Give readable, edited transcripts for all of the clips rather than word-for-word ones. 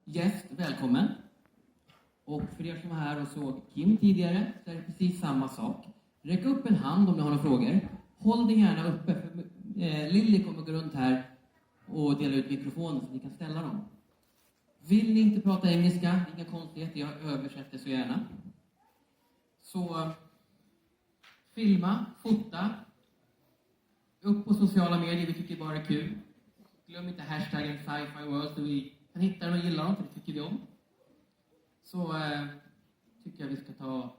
gäst välkommen. Och för er som var här och såg Kim tidigare så är det precis samma sak. Räck upp en hand om ni har några frågor. Håll den gärna uppe för Lilly kommer gå runt här och dela ut mikrofonen så ni kan ställa dem. Vill ni inte prata engelska, inga konstigheter, jag översätter så gärna. Så filma, fota, upp på sociala medier, vi tycker bara är kul. Glöm inte hashtaggen Scifiworld så vi kan hitta den och gilla dem, för det tycker vi om. Så tycker jag vi ska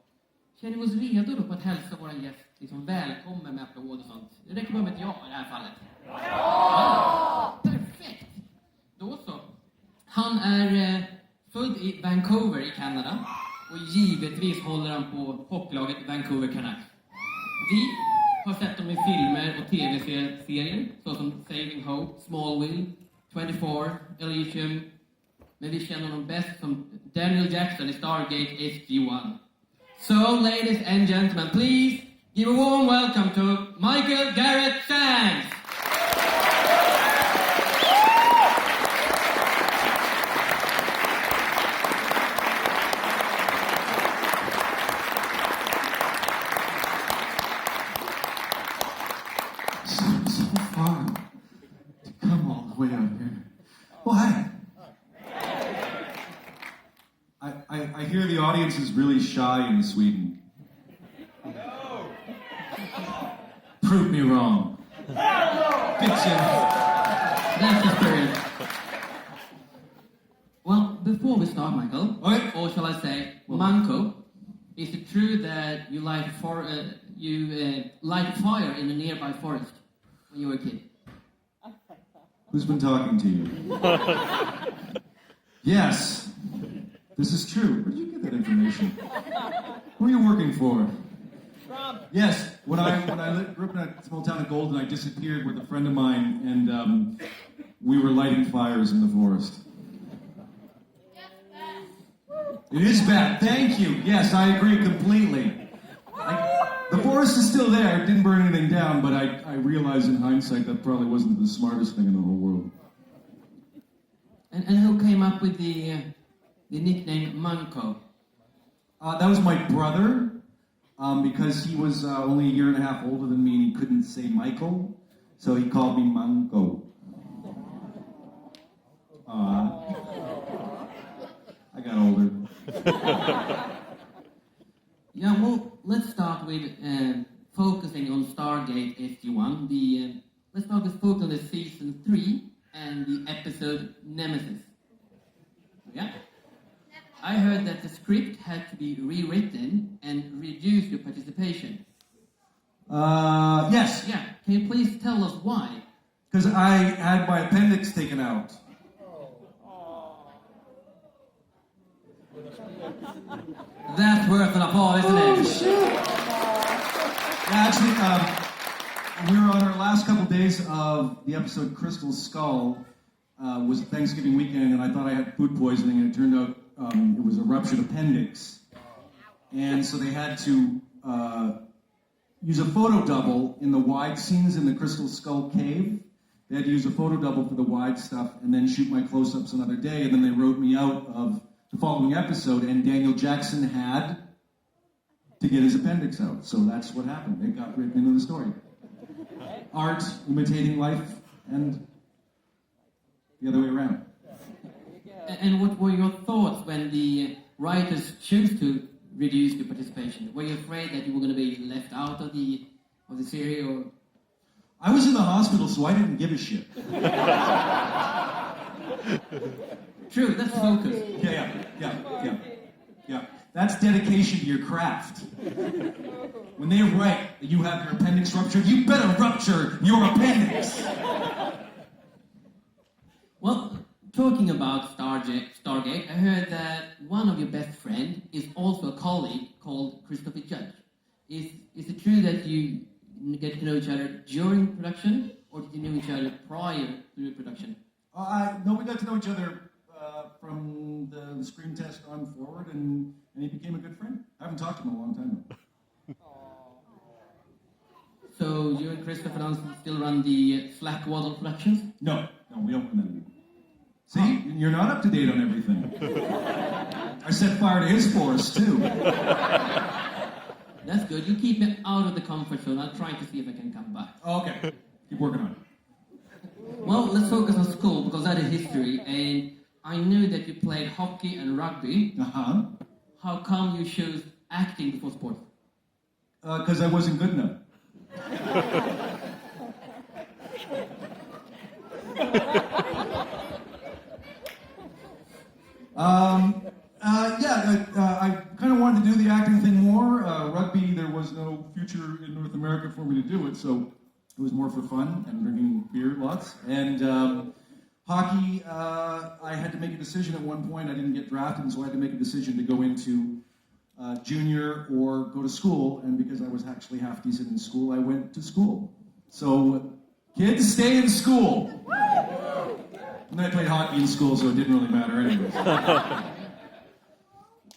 känner vi oss redo då på att hälsa våra gäst liksom välkommen med applåd och sånt. Det räcker bara med ett ja i det här fallet. Ja! Perfekt! Då så. Han är född i Vancouver i Kanada och givetvis håller han på hockeylaget Vancouver Canucks. Vi har sett dem i filmer och tv-serier såsom Saving Hope, Smallville, 24, Elysium. Men vi känner honom bäst som Daniel Jackson i Stargate SG-1. So, ladies and gentlemen, please give a warm welcome to Garrett Shanks. So far to come all the way out here. Well, hi. I hear the audience is really shy in Sweden. No. Prove me wrong. Picture. That's the spirit. Well, before we start, Michael, or shall I say, Manko, is it true that you light fire in a nearby forest when you were a kid? Who's been talking to you? Yes, this is true. Where did you get that information? Who are you working for? Trump. Yes, when I grew up in a small town of Golden, I disappeared with a friend of mine, and we were lighting fires in the forest. It is bad. Thank you. Yes, I agree completely. The forest is still there. It didn't burn anything down, but I realized in hindsight that probably wasn't the smartest thing in the whole world. And who came up with the nickname Manko? That was my brother, because he was only a year and a half older than me and he couldn't say Michael, so he called me Manko. I got older. Yeah, well, let's start with focusing on Stargate SG-1. Let's start with focus on the season 3 and the episode Nemesis. Yeah? I heard that the script had to be rewritten and reduce your participation. Yes. Yeah, can you please tell us why? Because I had my appendix taken out. That's worth an applause, isn't it? Shit. Yeah, actually, we were on our last couple days of the episode Crystal Skull. Was Thanksgiving weekend, and I thought I had food poisoning, and it turned out it was a ruptured appendix. And so they had to use a photo double in the wide scenes in the Crystal Skull cave. They had to use a photo double for the wide stuff, and then shoot my close-ups another day, and then they wrote me out of the following episode, and Daniel Jackson had to get his appendix out. So that's what happened. It got written into the story. Art imitating life, and the other way around. And what were your thoughts when the writers chose to reduce the participation? Were you afraid that you were going to be left out of the series, or? I was in the hospital, so I didn't give a shit. True, that's focus. Yeah. That's dedication to your craft. When they write that you have your appendix ruptured, you better rupture your appendix. Well, talking about Stargate, I heard that one of your best friends is also a colleague called Christopher Judge. Is it true that you get to know each other during production, or did you know each other prior to production? No, we got to know each other from the screen test on forward, and he became a good friend. I haven't talked to him in a long time, though. So you and Christopher still run the Scifiworld Productions? No, we don't run that anymore. See, you're not up to date on everything. I set fire to his forest, too. That's good. You keep me out of the comfort zone. I'll try to see if I can come back. Okay, keep working on it. Well, let's focus on school because that is history. And I knew that you played hockey and rugby. Uh-huh. How come you chose acting before sports? Because I wasn't good enough. I kind of wanted to do the acting thing more. Rugby, there was no future in North America for me to do it, so it was more for fun and drinking beer lots. And hockey, I had to make a decision at one point. I didn't get drafted, so I had to make a decision to go into junior or go to school. And because I was actually half decent in school, I went to school. So, kids, stay in school. And I played hockey in school, so it didn't really matter anyways.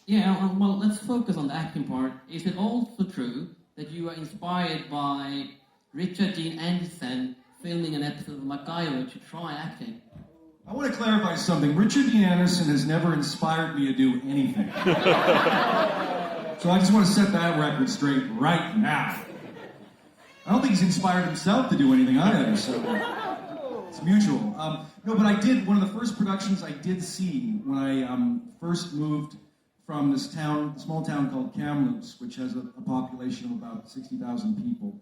Yeah, well, let's focus on the acting part. Is it also true that you are inspired by Richard Dean Anderson filming an episode of MacGyver to try acting? I want to clarify something. Richard Dean Anderson has never inspired me to do anything. So I just want to set that record straight right now. I don't think he's inspired himself to do anything either, so it's mutual. No, but I did, one of the first productions I did see when I first moved from this town, small town called Kamloops, which has a population of about 60,000 people,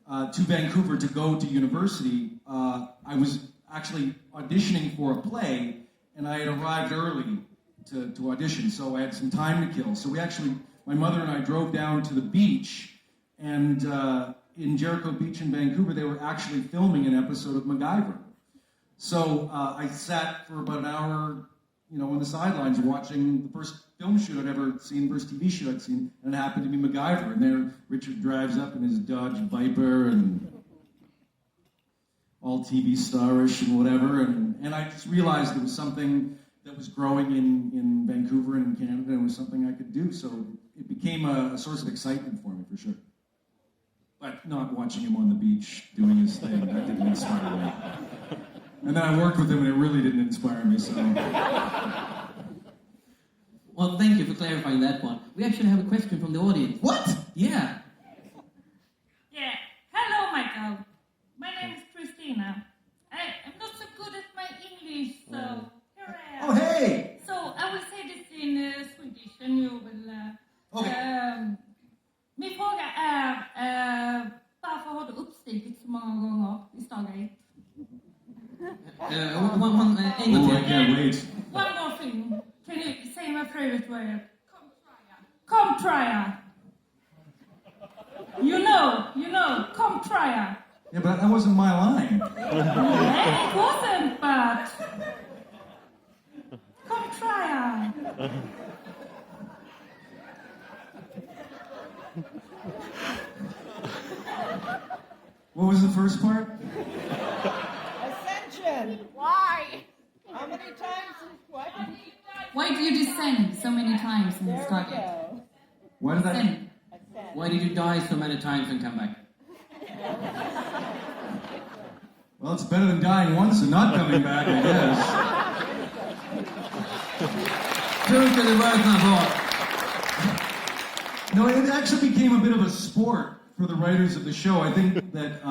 to Vancouver to go to university. I was actually auditioning for a play, and I had arrived early to audition, so I had some time to kill. So my mother and I drove down to the beach, and in Jericho Beach in Vancouver, they were actually filming an episode of MacGyver. So I sat for about an hour, on the sidelines watching the first film shoot I'd ever seen, first TV shoot I'd seen, and it happened to be MacGyver. And there Richard drives up in his Dodge Viper and all TV starish and whatever. And I just realized it was something that was growing in Vancouver and in Canada, and it was something I could do. So it became a source of excitement for me, for sure. But not watching him on the beach doing his thing, that didn't inspire me. And then I worked with him, and it really didn't inspire me, so... Well, thank you for clarifying that one. We actually have a question from the audience. What? Yeah. Yeah. Hello, Michael. My name is Christina. I'm not so good at my English, so here I am. Oh, hey! So I will say this in Swedish, and you will... Okay. Min fråga varför har du uppstigit så många gånger i Stargate? En gång I till. can't wait. One more thing. Can you say my favorite word? Come trya. You know, come trya. Yeah, but that wasn't my line. Yeah, it wasn't, but... Come trya. What was the first part? Ascension. Why? How many times? What? Why do you descend so many times in There we Stargate? go. Why did I... Descend. Ascend. Why did you die so many times and come back? Well, it's better than dying once and not coming back, I guess. Truth to the words my boy. No, it actually became a bit of a sport for the writers of the show. I think that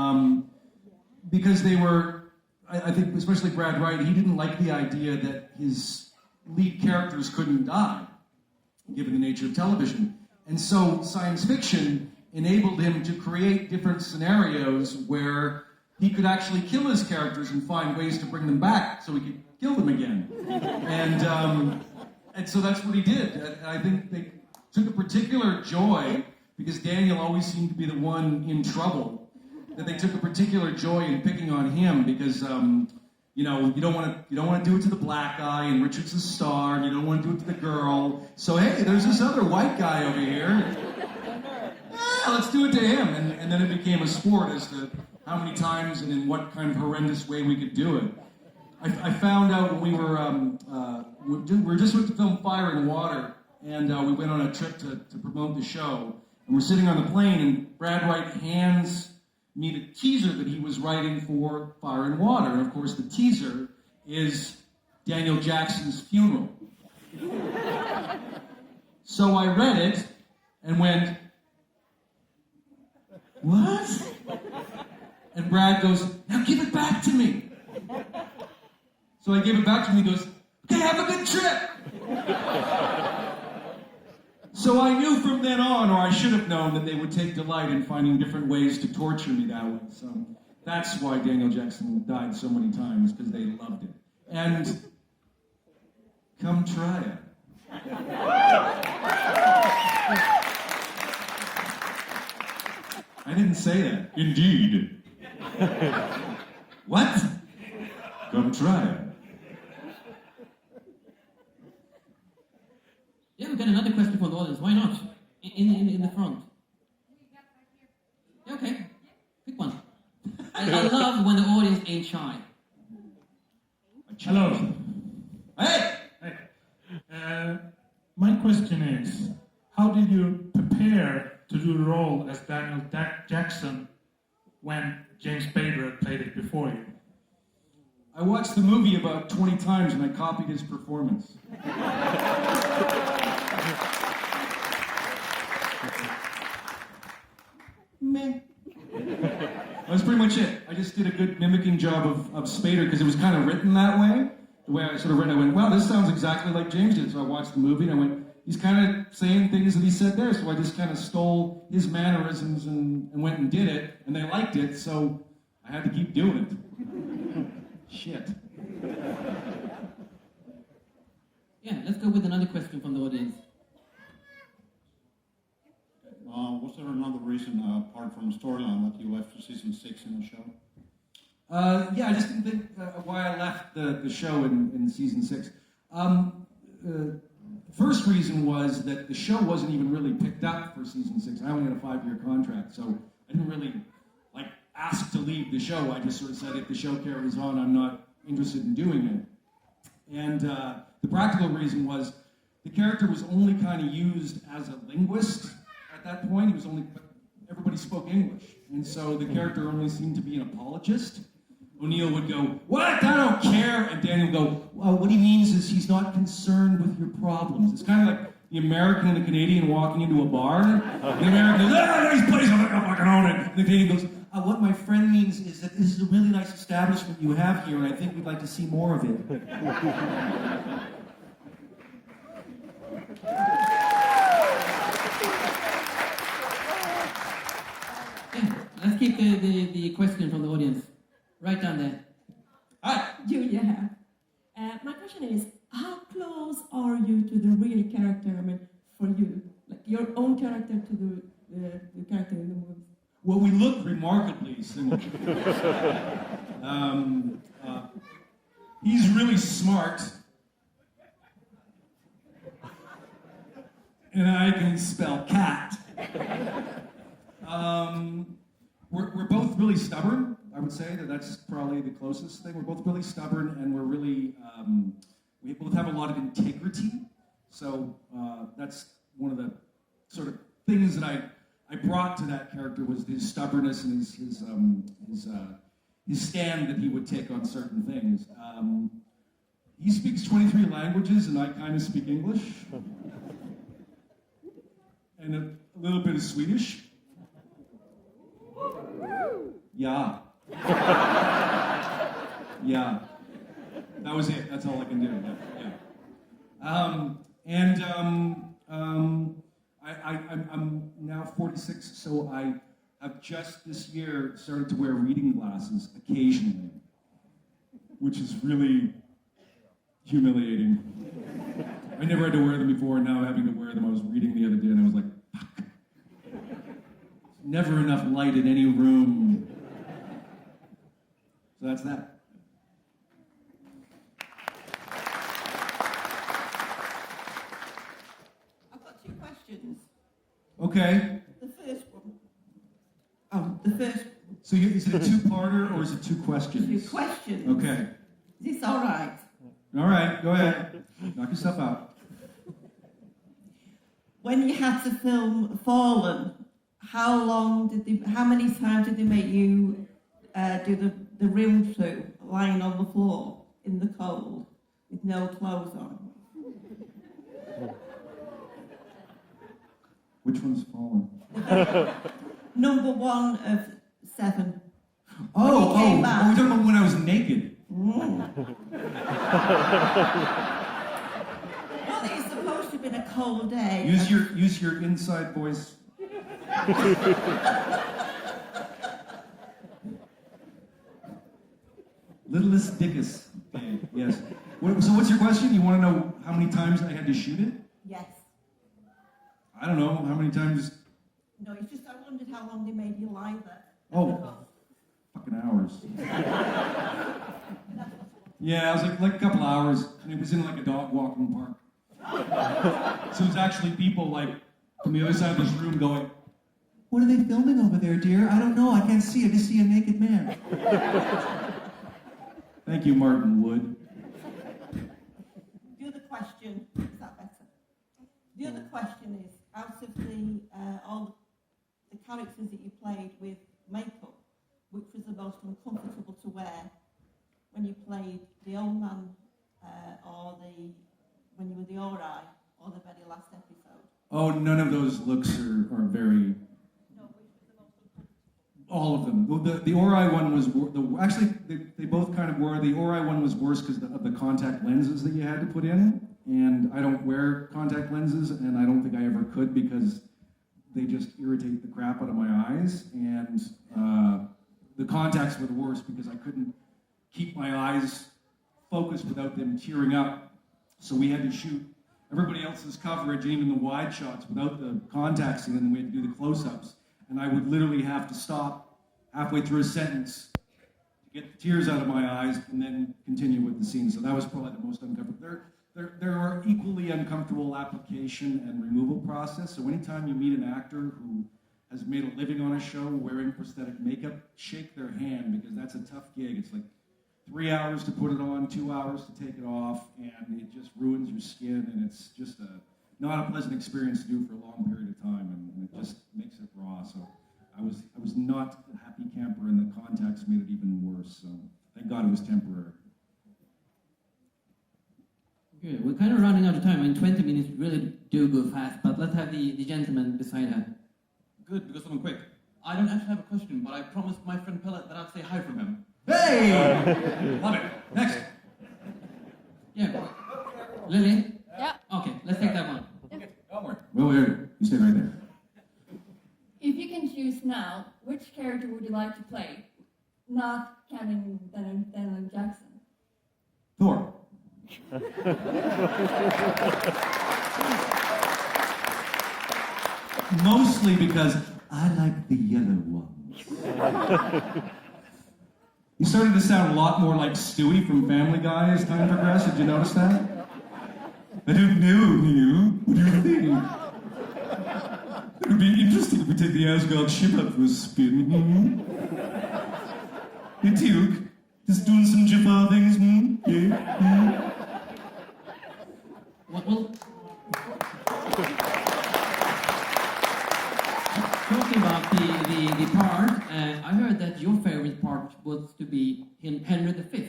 because they were, I think especially Brad Wright, he didn't like the idea that his lead characters couldn't die, given the nature of television. And so science fiction enabled him to create different scenarios where he could actually kill his characters and find ways to bring them back so he could kill them again. And so that's what he did. And I think they took a particular joy, because Daniel always seemed to be the one in trouble, that they took a particular joy in picking on him because, you don't want to do it to the black guy, and Richard's the star, and you don't want to do it to the girl. So hey, there's this other white guy over here. Yeah, let's do it to him. And then it became a sport as to how many times and in what kind of horrendous way we could do it. I found out when we were just with the film Fire and Water, and we went on a trip to promote the show. And we're sitting on the plane, and Brad Wright hands me the teaser that he was writing for Fire and Water. And of course, the teaser is Daniel Jackson's funeral. So I read it and went, what? And Brad goes, now give it back to me. So I gave it back to him. He goes, okay, have a good trip. So I knew from then on, or I should have known, that they would take delight in finding different ways to torture me that way. So that's why Daniel Jackson died so many times, because they loved it. And come try it. I didn't say that. Indeed. What? Come try it. Yeah, we've got another question from the audience. Why not? In the front. Yeah, okay. Pick one. I love when the audience ain't shy. Hello. Hey! My question is, how did you prepare to do the role as Daniel Jackson when James Spader had played it before you? I watched the movie about 20 times and I copied his performance. Meh. That's pretty much it. I just did a good mimicking job of Spader because it was kind of written that way. The way I sort of read it, I went, wow, this sounds exactly like James did. So I watched the movie and I went, he's kind of saying things that he said there. So I just kind of stole his mannerisms and went and did it. And they liked it, so I had to keep doing it. Shit. Yeah, let's go with another question from the audience. Was there another reason, apart from the storyline, that you left for season 6 in the show? Yeah, I just didn't think why I left the show in season 6. First reason was that the show wasn't even really picked up for season 6. I only had a 5-year contract, so I didn't really ask to leave the show. I just sort of said, if the show carries on, I'm not interested in doing it. And the practical reason was the character was only kind of used as a linguist at that point. He was only, everybody spoke English. And so the character only seemed to be an apologist. O'Neill would go, what? I don't care. And Daniel would go, well, what he means is he's not concerned with your problems. It's kind of like the American and the Canadian walking into a bar. The American goes, nice place, I'm fucking own it. And the Canadian goes, what my friend means is that this is a really nice establishment you have here, and I think we'd like to see more of it. Yeah, let's keep the question from the audience. Right down there. Hi. Julia here. My question is, how close are you to the real character, for you? Like your own character to the character in the movie? Well, we look remarkably similar. He's really smart. And I can spell cat. We're both really stubborn. I would say that's probably the closest thing. We're both really stubborn, and we're really, we both have a lot of integrity. So that's one of the sort of things that I brought to that character was his stubbornness and his stand that he would take on certain things. He speaks 23 languages, and I kind of speak English. And a little bit of Swedish. Yeah. Yeah. That was it. That's all I can do. Yeah. I'm now 46, so I have just this year started to wear reading glasses occasionally, which is really humiliating. I never had to wear them before, and now having to wear them. I was reading the other day, and I was like, fuck. Never enough light in any room. So that's that. I've got 2 questions. Okay. The first one. The first one. So is it a 2-parter or is it 2 questions? 2 questions. Okay. Is this all right? All right, go ahead. Knock yourself out. When you had to film Fallen, how many times did they make you do the room through, lying on the floor in the cold? with no clothes on. Which one's fallen? Number 1 of 7. Oh, came we're back. talking about when I was naked. Well, it's supposed to have been a cold day. Use your inside voice. Littlest Dickus. Yes. So what's your question? You want to know how many times I had to shoot it? Yes. I don't know. How many times? No, it's just I wondered how long they made you lie there. Oh, fucking hours. Yeah, it was like a couple hours, and it was in like a dog walking park. So it was actually people like from the other side of this room going, "What are they filming over there, dear? I don't know. I can't see. I just see a naked man." Thank you, Martin Wood. The other question, is that better? The other question is, out of the all the characters that you played with makeup, which was the most uncomfortable to wear when you played the old man or when you were the Ori or the very last episode? Oh, none of those looks are very... No, which was the most uncomfortable? All of them. The Ori one was... Actually, they both kind of were. The Ori one was worse because of the contact lenses that you had to put in. And I don't wear contact lenses, and I don't think I ever could because they just irritate the crap out of my eyes. And the contacts were the worst because I couldn't keep my eyes focused without them tearing up. So we had to shoot everybody else's coverage, even the wide shots, without the contacts in, and then we had to do the close-ups. And I would literally have to stop halfway through a sentence to get the tears out of my eyes and then continue with the scene. So that was probably the most uncomfortable. There are equally uncomfortable application and removal process. So anytime you meet an actor who has made a living on a show wearing prosthetic makeup, shake their hand because that's a tough gig. It's like 3 hours to put it on, 2 hours to take it off, and it just ruins your skin, and it's just not a pleasant experience to do for a long period of time, and it just makes it raw. So I was not a happy camper, and the contacts made it even worse. So thank God it was temporary. Good. We're kind of running out of time. I mean, 20 minutes really do go fast, but let's have the gentleman beside her. Good, because I'm quick. I don't actually have a question, but I promised my friend Pellet that I'd say hi from him. Hey! Love it. Next. Yeah. Lily? Yeah. Okay, let's take that one. Well, here, you stay right there. If you can choose now, which character would you like to play? Not counting Daniel Jackson. Thor. Mostly because I like the yellow ones. You started to sound a lot more like Stewie from Family Guy as time progressed. Did you notice that? I don't know, what do you think? It would be interesting if we take the Asgard ship up for a spin. Hey, Teal'c, just doing some Jafar things, Yeah? Well, talking about the part, I heard that your favorite part was to be Henry V.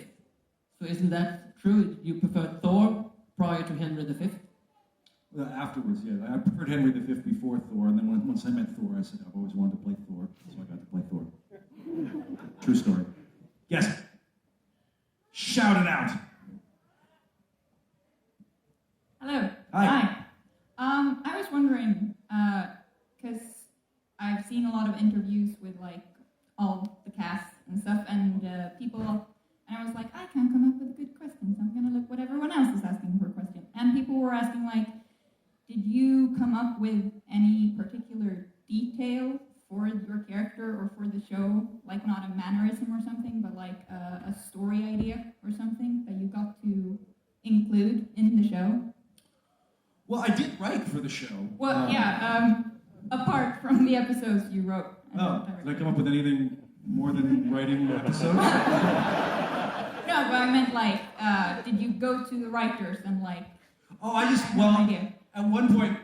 So isn't that true? You preferred Thor prior to Henry V? Afterwards, yeah. I preferred Henry V before Thor, and then once I met Thor, I said I've always wanted to play Thor, so I got to play Thor. True story. Yes. Shout it out. Hello. Hi. I was wondering, because I've seen a lot of interviews with like all the cast and stuff, and people, and I was like, I can't come up with good questions. I'm gonna look what everyone else is asking for a question. And people were asking like, did you come up with any particular detail for your character or for the show, like not a mannerism or something, but like a story idea or something that you got to include in the show? Well, I did write for the show. Well, apart from the episodes you wrote. Oh, did I come up with anything more than writing episodes? No, but I meant like, did you go to the writers and like... Oh, idea. At one point,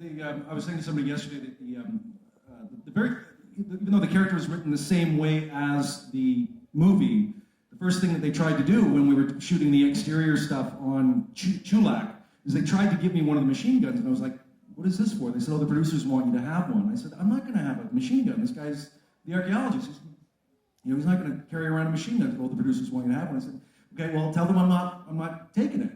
I was saying to somebody yesterday that even though the character was written the same way as the movie, the first thing that they tried to do when we were shooting the exterior stuff on on Chulak is they tried to give me one of the machine guns, and I was like, what is this for? They said, oh, the producers want you to have one. I said, I'm not going to have a machine gun. This guy's the archaeologist. He's not going to carry around a machine gun. Oh, the producers want you to have one. I said, okay, well, tell them I'm not taking it.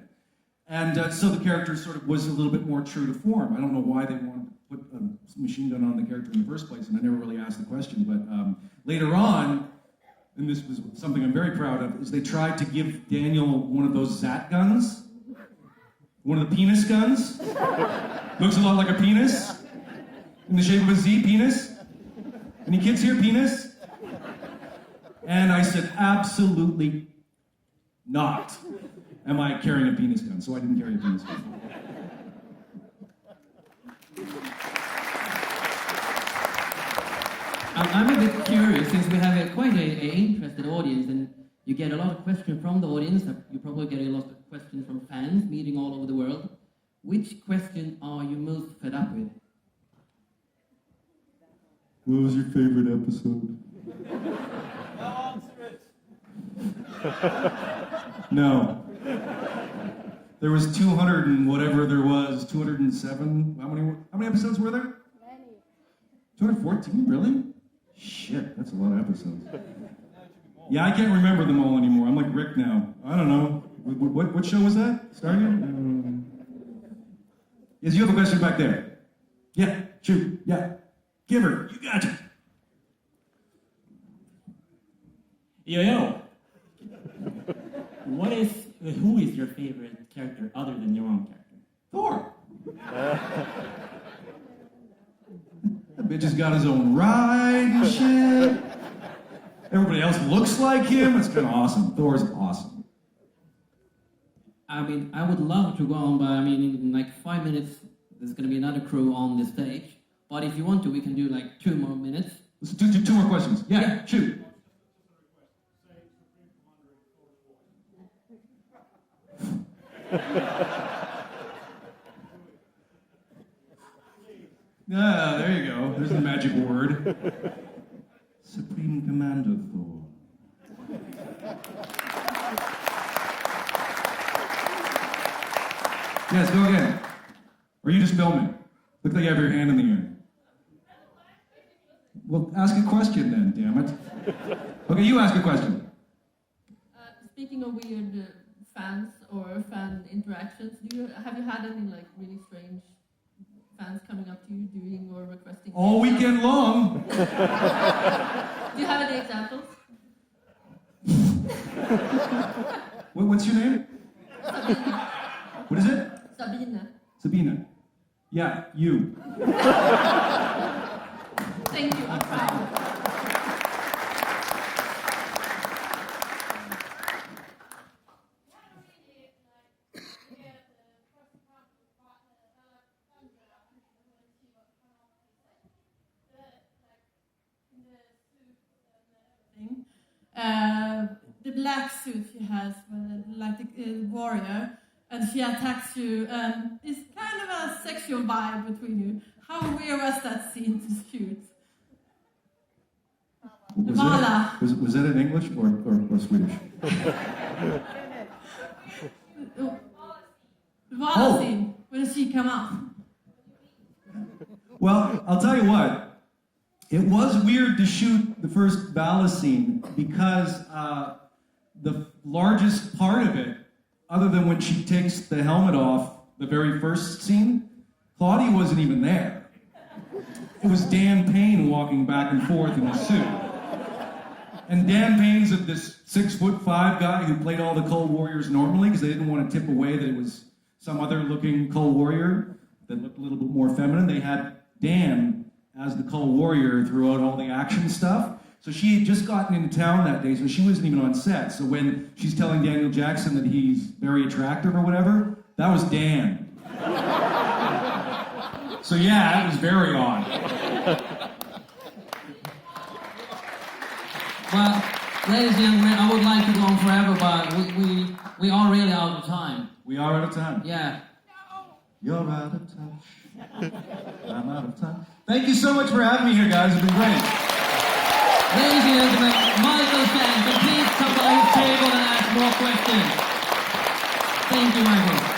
And so the character sort of was a little bit more true to form. I don't know why they wanted to put a machine gun on the character in the first place, and I never really asked the question. But later on, and this was something I'm very proud of, is they tried to give Daniel one of those Zat guns, one of the penis guns. Looks a lot like a penis, in the shape of a Z, penis. Any kids here, penis? And I said, absolutely not am I carrying a penis gun, so I didn't carry a penis gun. I'm a bit curious, since we have quite an interested audience, and you get a lot of questions from the audience, you probably get a lot of questions from fans meeting all over the world. Which question are you most fed up with? What was your favorite episode? No. There was 200 and whatever there was, 207. How many episodes were there? 214, really? Shit, that's a lot of episodes. Yeah, I can't remember them all anymore. I'm like Rick now. I don't know. What show was that? Stargate? Yes, you have a question back there. Yeah, shoot, yeah. Give her, you gotcha. Yo. Who is your favorite character other than your own character? Thor. That bitch has got his own ride and shit. Everybody else looks like him. It's kind of awesome. Thor's awesome. I mean, I would love to go on, but I mean, in like 5 minutes, there's going to be another crew on the stage. But if you want to, we can do like 2 more minutes. Let's do 2 more questions. Yeah, shoot. Ah, there you go. There's the magic word. Supreme Commander Thor. Yes, go again. Or are you just filming? Look like you have your hand in the air. Well, ask a question then, damn it. Okay, you ask a question. Speaking of weird fans or fan interactions, have you had any like really strange fans coming up to you doing or requesting? All weekend long. Do you have any examples? What's your name? Sabina. What is it? Sabina. Sabina. Yeah, you. Thank you, I'm proud. The black suit she has, like the warrior, and she attacks you, and it's kind of a sexual vibe between you. How weird was that scene to shoot? Was that in English or Swedish? The Vala scene, when she come up. Well, I'll tell you what. It was weird to shoot the first Vala scene because the largest part of it, other than when she takes the helmet off, the very first scene, Claudia wasn't even there. It was Dan Payne walking back and forth in the suit. And Dan Payne's this 6'5" guy who played all the Cold Warriors normally because they didn't want to tip away that it was some other looking Cold Warrior that looked a little bit more feminine. They had Dan as the Cold Warrior throughout all the action stuff. So she had just gotten into town that day, so she wasn't even on set. So when she's telling Daniel Jackson that he's very attractive or whatever, that was Dan. So yeah, it was very odd. Well, ladies and gentlemen, I would like to go on forever, but we are really out of time. We are out of time? Yeah. You're out of touch. I'm out of time. Thank you so much for having me here, guys. It's been great. Ladies and gentlemen, Michael Shanks, and please come by his table and ask more questions. Thank you, Michael.